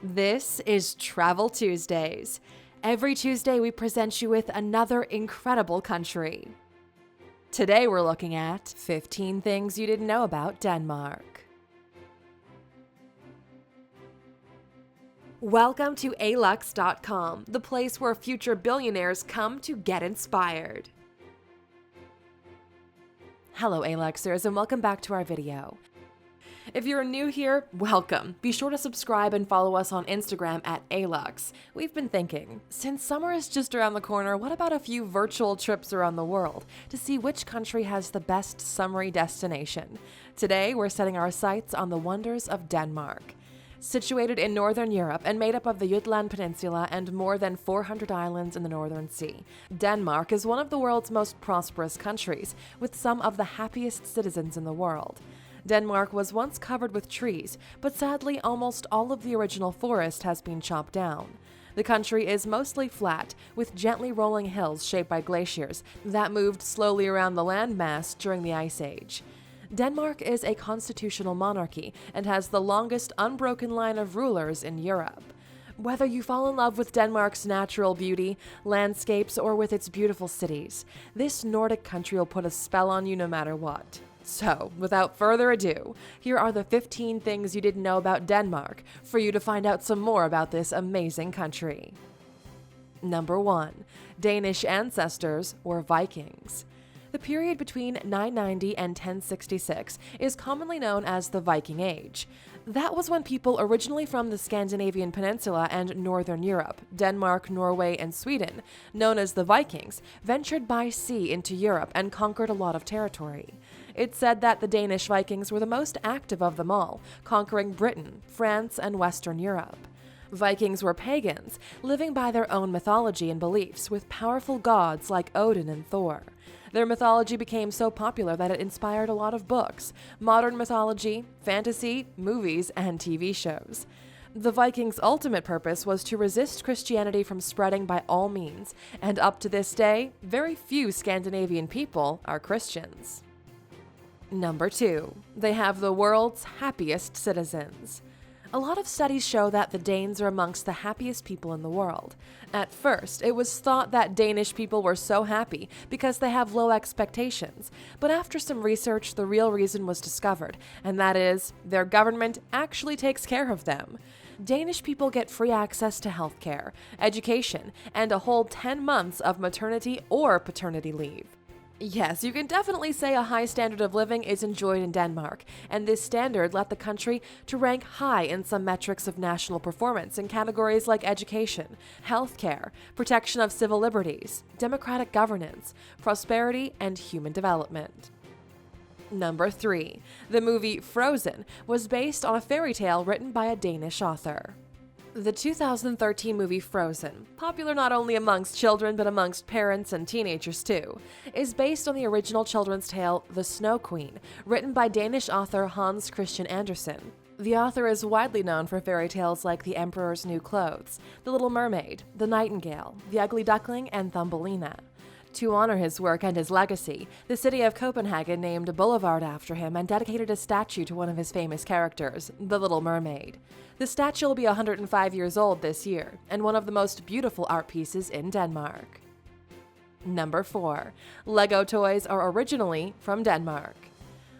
This is Travel Tuesdays. Every Tuesday, we present you with another incredible country. Today, we're looking at 15 things you didn't know about Denmark. Welcome to Alux.com, the place where future billionaires come to get inspired. Hello, Aluxers, and welcome back to our video. If you're new here, welcome. Be sure to subscribe and follow us on Instagram at Alux. We've been thinking, since summer is just around the corner, what about a few virtual trips around the world to see which country has the best summery destination? Today, we're setting our sights on the wonders of Denmark. Situated in northern Europe and made up of the Jutland Peninsula and more than 400 islands in the Northern Sea, Denmark is one of the world's most prosperous countries, with some of the happiest citizens in the world. Denmark was once covered with trees, but sadly almost all of the original forest has been chopped down. The country is mostly flat, with gently rolling hills shaped by glaciers that moved slowly around the landmass during the Ice Age. Denmark is a constitutional monarchy and has the longest unbroken line of rulers in Europe. Whether you fall in love with Denmark's natural beauty, landscapes, or with its beautiful cities, this Nordic country will put a spell on you no matter what. So, without further ado, here are the 15 things you didn't know about Denmark for you to find out some more about this amazing country. Number 1. Danish ancestors or Vikings. The period between 990 and 1066 is commonly known as the Viking Age. That was when people originally from the Scandinavian peninsula and northern Europe, Denmark, Norway, and Sweden, known as the Vikings, ventured by sea into Europe and conquered a lot of territory. It's said that the Danish Vikings were the most active of them all, conquering Britain, France, and Western Europe. Vikings were pagans, living by their own mythology and beliefs, with powerful gods like Odin and Thor. Their mythology became so popular that it inspired a lot of books, modern mythology, fantasy, movies, and TV shows. The Vikings' ultimate purpose was to resist Christianity from spreading by all means, and up to this day, very few Scandinavian people are Christians. Number 2. They have the world's happiest citizens. A lot of studies show that the Danes are amongst the happiest people in the world. At first, it was thought that Danish people were so happy because they have low expectations, but after some research, the real reason was discovered, and that is, their government actually takes care of them. Danish people get free access to healthcare, education, and a whole 10 months of maternity or paternity leave. Yes, you can definitely say a high standard of living is enjoyed in Denmark, and this standard led the country to rank high in some metrics of national performance in categories like education, healthcare, protection of civil liberties, democratic governance, prosperity, and human development. Number 3. The movie Frozen was based on a fairy tale written by a Danish author. The 2013 movie Frozen, popular not only amongst children but amongst parents and teenagers too, is based on the original children's tale The Snow Queen, written by Danish author Hans Christian Andersen. The author is widely known for fairy tales like The Emperor's New Clothes, The Little Mermaid, The Nightingale, The Ugly Duckling, and Thumbelina. To honor his work and his legacy, the city of Copenhagen named a boulevard after him and dedicated a statue to one of his famous characters, the Little Mermaid. The statue will be 105 years old this year, and one of the most beautiful art pieces in Denmark. Number 4. Lego toys are originally from Denmark.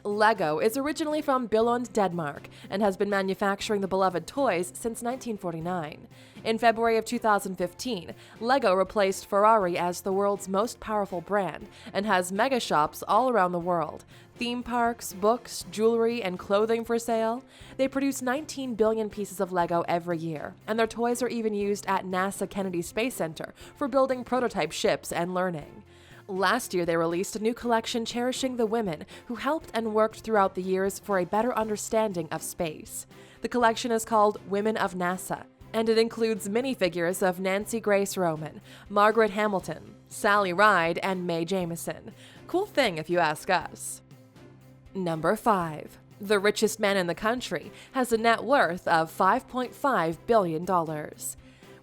Lego is originally from Billund, Denmark, and has been manufacturing the beloved toys since 1949. In February of 2015, Lego replaced Ferrari as the world's most powerful brand and has mega shops all around the world. Theme parks, books, jewelry, and clothing for sale. They produce 19 billion pieces of Lego every year, and their toys are even used at NASA Kennedy Space Center for building prototype ships and learning. Last year, they released a new collection cherishing the women who helped and worked throughout the years for a better understanding of space. The collection is called Women of NASA, and it includes minifigures of Nancy Grace Roman, Margaret Hamilton, Sally Ride, and Mae Jemison. Cool thing if you ask us. Number 5. The richest man in the country has a net worth of $5.5 billion.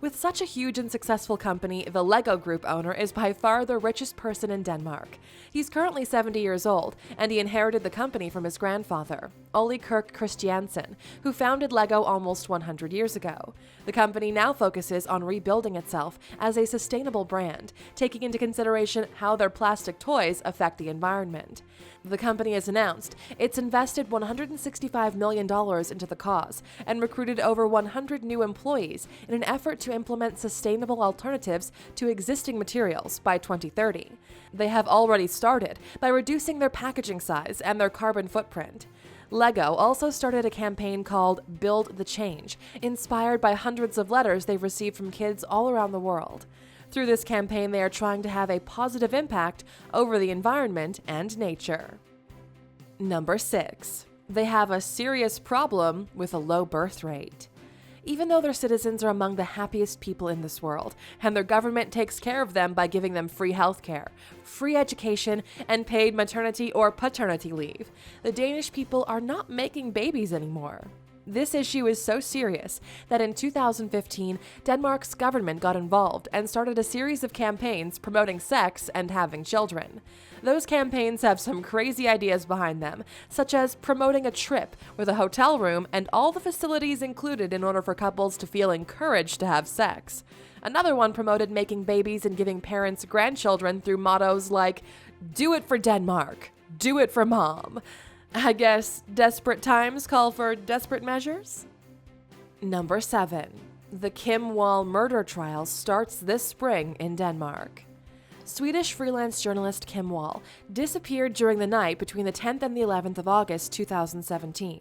With such a huge and successful company, the Lego Group owner is by far the richest person in Denmark. He's currently 70 years old, and he inherited the company from his grandfather, Ole Kirk Christiansen, who founded Lego almost 100 years ago. The company now focuses on rebuilding itself as a sustainable brand, taking into consideration how their plastic toys affect the environment. The company has announced it's invested $165 million into the cause and recruited over 100 new employees in an effort to implement sustainable alternatives to existing materials by 2030. They have already started by reducing their packaging size and their carbon footprint. Lego also started a campaign called Build the Change, inspired by hundreds of letters they've received from kids all around the world. Through this campaign, they are trying to have a positive impact over the environment and nature. Number 6. They have a serious problem with a low birth rate. Even though their citizens are among the happiest people in this world, and their government takes care of them by giving them free healthcare, free education, and paid maternity or paternity leave, the Danish people are not making babies anymore. This issue is so serious that in 2015, Denmark's government got involved and started a series of campaigns promoting sex and having children. Those campaigns have some crazy ideas behind them, such as promoting a trip with a hotel room and all the facilities included in order for couples to feel encouraged to have sex. Another one promoted making babies and giving parents grandchildren through mottos like, "Do it for Denmark, do it for mom." I guess desperate times call for desperate measures? Number 7. The Kim Wall murder trial starts this spring in Denmark. Swedish freelance journalist Kim Wall disappeared during the night between the 10th and the 11th of August 2017,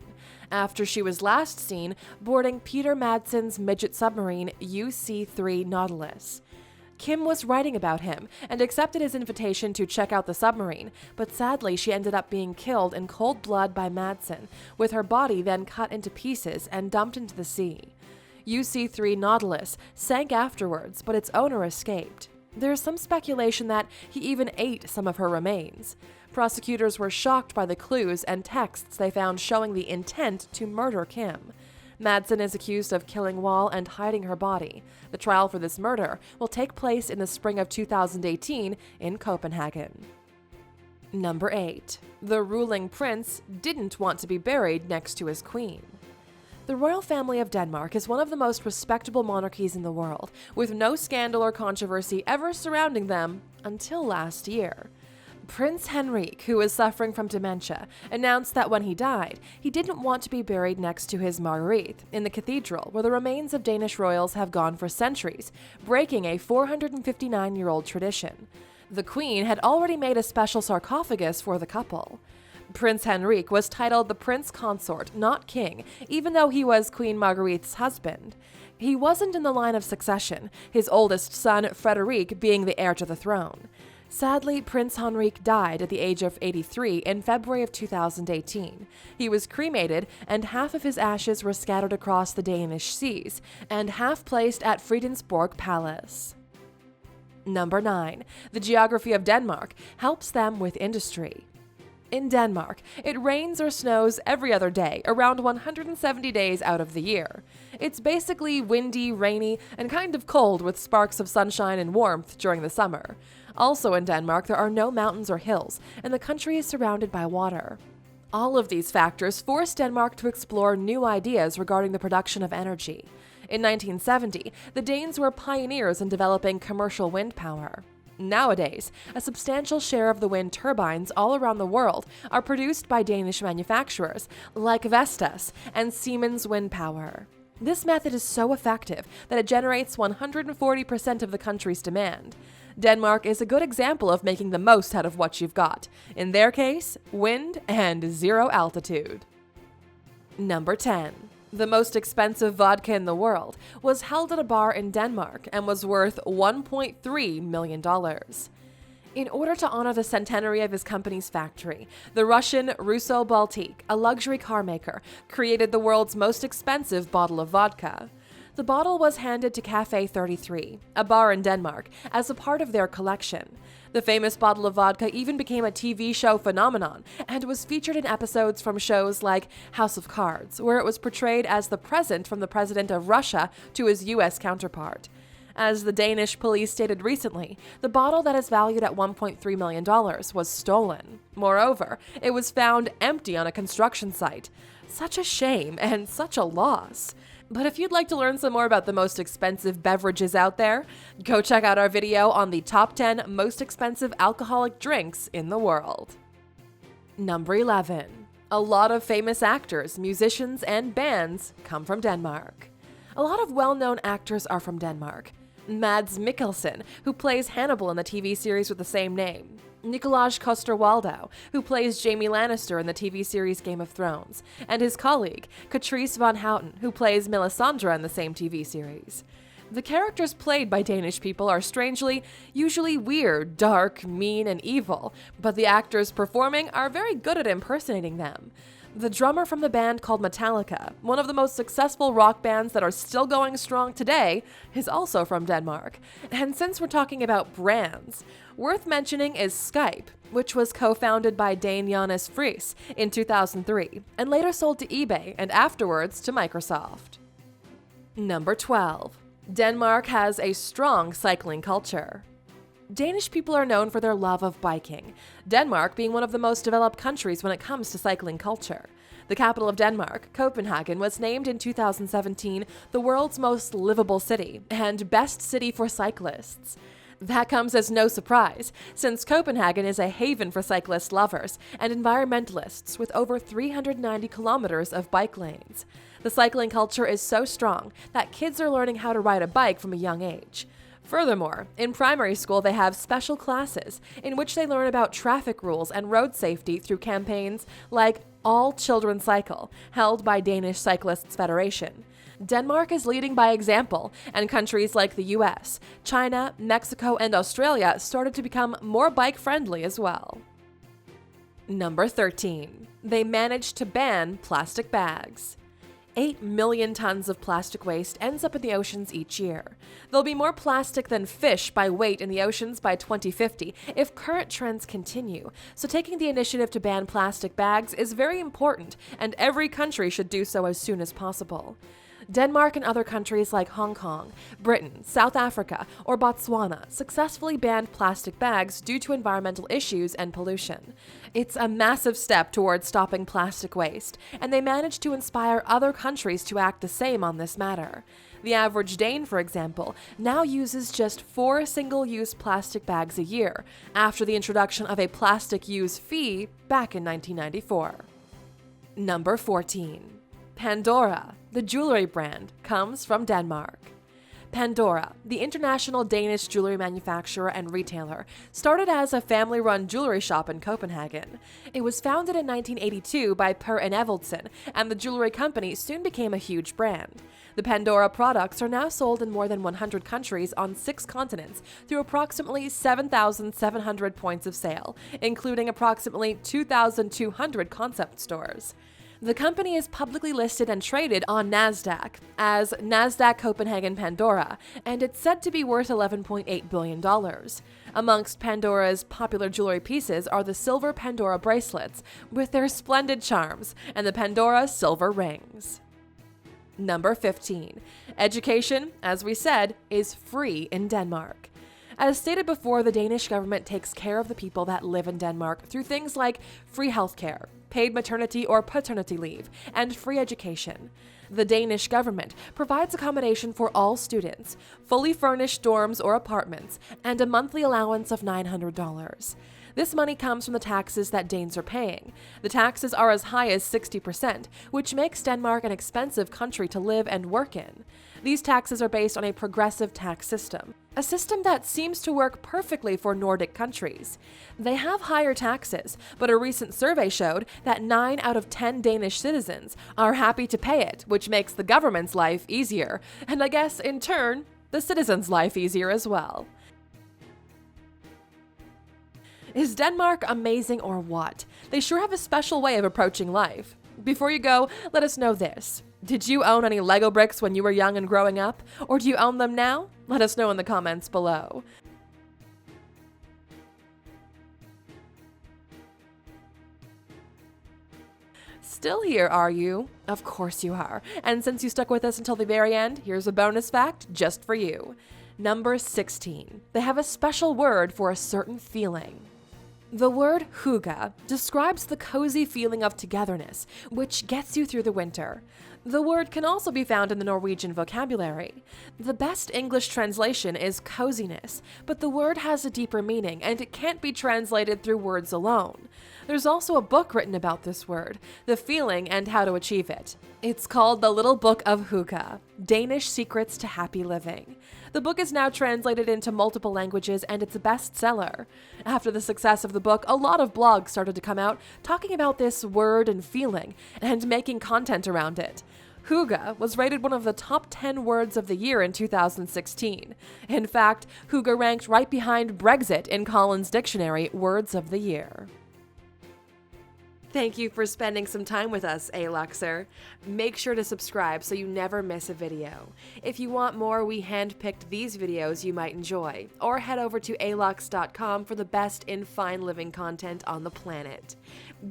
after she was last seen boarding Peter Madsen's midget submarine UC-3 Nautilus. Kim was writing about him and accepted his invitation to check out the submarine, but sadly she ended up being killed in cold blood by Madsen, with her body then cut into pieces and dumped into the sea. UC-3 Nautilus sank afterwards, but its owner escaped. There is some speculation that he even ate some of her remains. Prosecutors were shocked by the clues and texts they found showing the intent to murder Kim. Madsen is accused of killing Wall and hiding her body. The trial for this murder will take place in the spring of 2018 in Copenhagen. Number 8. The ruling prince didn't want to be buried next to his queen. The royal family of Denmark is one of the most respectable monarchies in the world, with no scandal or controversy ever surrounding them until last year. Prince Henrik, who was suffering from dementia, announced that when he died, he didn't want to be buried next to his Margrethe in the cathedral where the remains of Danish royals have gone for centuries, breaking a 459-year-old tradition. The Queen had already made a special sarcophagus for the couple. Prince Henrik was titled the Prince Consort, not King, even though he was Queen Margrethe's husband. He wasn't in the line of succession, his oldest son, Frederik, being the heir to the throne. Sadly, Prince Henrik died at the age of 83 in February of 2018. He was cremated, and half of his ashes were scattered across the Danish seas, and half placed at Fredensborg Palace. Number 9. The geography of Denmark helps them with industry. In Denmark, it rains or snows every other day, around 170 days out of the year. It's basically windy, rainy, and kind of cold with sparks of sunshine and warmth during the summer. Also in Denmark, there are no mountains or hills, and the country is surrounded by water. All of these factors forced Denmark to explore new ideas regarding the production of energy. In 1970, the Danes were pioneers in developing commercial wind power. Nowadays, a substantial share of the wind turbines all around the world are produced by Danish manufacturers like Vestas and Siemens Wind Power. This method is so effective that it generates 140% of the country's demand. Denmark is a good example of making the most out of what you've got. In their case, wind and zero altitude. Number 10. The most expensive vodka in the world was held at a bar in Denmark and was worth $1.3 million. In order to honor the centenary of his company's factory, the Russian Russo Baltic, a luxury car maker, created the world's most expensive bottle of vodka. The bottle was handed to Cafe 33, a bar in Denmark, as a part of their collection. The famous bottle of vodka even became a TV show phenomenon and was featured in episodes from shows like House of Cards, where it was portrayed as the present from the president of Russia to his US counterpart. As the Danish police stated recently, the bottle that is valued at $1.3 million was stolen. Moreover, it was found empty on a construction site. Such a shame and such a loss. But if you'd like to learn some more about the most expensive beverages out there, go check out our video on the top 10 most expensive alcoholic drinks in the world. Number 11. A lot of famous actors, musicians, and bands come from Denmark. A lot of well-known actors are from Denmark. Mads Mikkelsen, who plays Hannibal in the TV series with the same name. Nikolaj Coster-Waldau, who plays Jaime Lannister in the TV series Game of Thrones, and his colleague, Catrice Van Houten, who plays Melisandre in the same TV series. The characters played by Danish people are strangely, usually weird, dark, mean, and evil, but the actors performing are very good at impersonating them. The drummer from the band called Metallica, one of the most successful rock bands that are still going strong today, is also from Denmark. And since we're talking about brands, worth mentioning is Skype, which was co-founded by Dane Jonas Friis in 2003 and later sold to eBay and afterwards to Microsoft. Number 12. Denmark has a strong cycling culture. Danish people are known for their love of biking, Denmark being one of the most developed countries when it comes to cycling culture. The capital of Denmark, Copenhagen, was named in 2017 the world's most livable city and best city for cyclists. That comes as no surprise, since Copenhagen is a haven for cyclist lovers and environmentalists with over 390 kilometers of bike lanes. The cycling culture is so strong that kids are learning how to ride a bike from a young age. Furthermore, in primary school they have special classes in which they learn about traffic rules and road safety through campaigns like All Children Cycle, held by Danish Cyclists Federation. Denmark is leading by example, and countries like the US, China, Mexico, and Australia started to become more bike-friendly as well. Number 13. They managed to ban plastic bags. 8 million tons of plastic waste ends up in the oceans each year. There'll be more plastic than fish by weight in the oceans by 2050 if current trends continue, so taking the initiative to ban plastic bags is very important, and every country should do so as soon as possible. Denmark and other countries like Hong Kong, Britain, South Africa, or Botswana successfully banned plastic bags due to environmental issues and pollution. It's a massive step towards stopping plastic waste, and they managed to inspire other countries to act the same on this matter. The average Dane, for example, now uses just 4 single-use plastic bags a year, after the introduction of a plastic use fee back in 1994. Number 14. Pandora, the jewelry brand, comes from Denmark. Pandora, the international Danish jewelry manufacturer and retailer, started as a family-run jewelry shop in Copenhagen. It was founded in 1982 by Per Enevoldsen, and the jewelry company soon became a huge brand. The Pandora products are now sold in more than 100 countries on 6 continents through approximately 7,700 points of sale, including approximately 2,200 concept stores. The company is publicly listed and traded on NASDAQ as Nasdaq Copenhagen Pandora, and it's said to be worth $11.8 billion. Amongst Pandora's popular jewelry pieces are the silver Pandora bracelets with their splendid charms and the Pandora silver rings. Number 15. Education, as we said, is free in Denmark. As stated before, the Danish government takes care of the people that live in Denmark through things like free healthcare, paid maternity or paternity leave, and free education. The Danish government provides accommodation for all students, fully furnished dorms or apartments, and a monthly allowance of $900. This money comes from the taxes that Danes are paying. The taxes are as high as 60%, which makes Denmark an expensive country to live and work in. These taxes are based on a progressive tax system, a system that seems to work perfectly for Nordic countries. They have higher taxes, but a recent survey showed that 9 out of 10 Danish citizens are happy to pay it, which makes the government's life easier, and I guess, in turn, the citizens' life easier as well. Is Denmark amazing or what? They sure have a special way of approaching life. Before you go, let us know this. Did you own any Lego bricks when you were young and growing up? Or do you own them now? Let us know in the comments below. Still here, are you? Of course you are. And since you stuck with us until the very end, here's a bonus fact just for you. Number 16. They have a special word for a certain feeling. The word hygge describes the cozy feeling of togetherness, which gets you through the winter. The word can also be found in the Norwegian vocabulary. The best English translation is coziness, but the word has a deeper meaning, and it can't be translated through words alone. There's also a book written about this word, the feeling and how to achieve it. It's called The Little Book of Hygge, Danish Secrets to Happy Living. The book is now translated into multiple languages and it's a bestseller. After the success of the book, a lot of blogs started to come out talking about this word and feeling and making content around it. Hygge was rated one of the top 10 words of the year in 2016. In fact, hygge ranked right behind Brexit in Collins Dictionary Words of the Year. Thank you for spending some time with us, Aluxer. Make sure to subscribe so you never miss a video. If you want more, we handpicked these videos you might enjoy, or head over to Alux.com for the best in fine living content on the planet.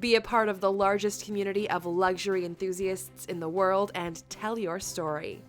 Be a part of the largest community of luxury enthusiasts in the world and tell your story.